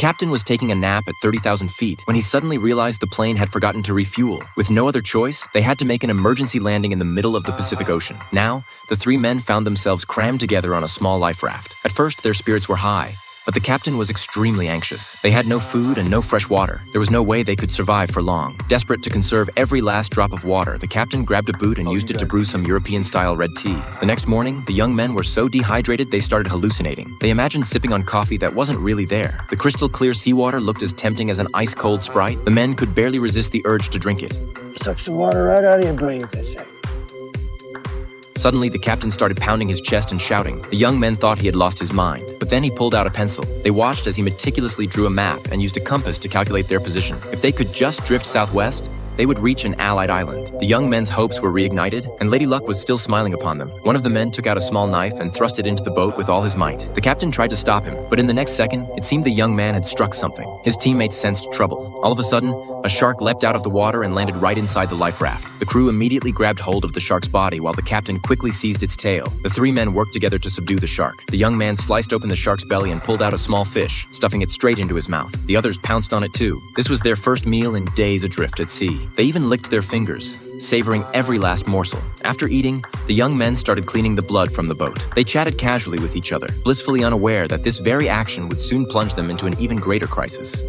captain was taking a nap at 30,000 feet when he suddenly realized the plane had forgotten to refuel. With no other choice, they had to make an emergency landing in the middle of the Pacific Ocean. Now, the three men found themselves crammed together on a small life raft. At first, their spirits were high, but the captain was extremely anxious. They had no food and no fresh water. There was no way they could survive for long. Desperate to conserve every last drop of water, the captain grabbed a boot and used it to brew some European-style red tea. The next morning, the young men were so dehydrated they started hallucinating. They imagined sipping on coffee that wasn't really there. The crystal-clear seawater looked as tempting as an ice-cold Sprite. The men could barely resist the urge to drink it. Sucks the water right out of your brains, they say. Suddenly, the captain started pounding his chest and shouting. The young men thought he had lost his mind, but then he pulled out a pencil. They watched as he meticulously drew a map and used a compass to calculate their position. If they could just drift southwest, they would reach an allied island. The young men's hopes were reignited, and Lady Luck was still smiling upon them. One of the men took out a small knife and thrust it into the boat with all his might. The captain tried to stop him, but in the next second, it seemed the young man had struck something. His teammates sensed trouble. All of a sudden, a shark leapt out of the water and landed right inside the life raft. The crew immediately grabbed hold of the shark's body while the captain quickly seized its tail. The three men worked together to subdue the shark. The young man sliced open the shark's belly and pulled out a small fish, stuffing it straight into his mouth. The others pounced on it too. This was their first meal in days adrift at sea. They even licked their fingers, savoring every last morsel. After eating, the young men started cleaning the blood from the boat. They chatted casually with each other, blissfully unaware that this very action would soon plunge them into an even greater crisis.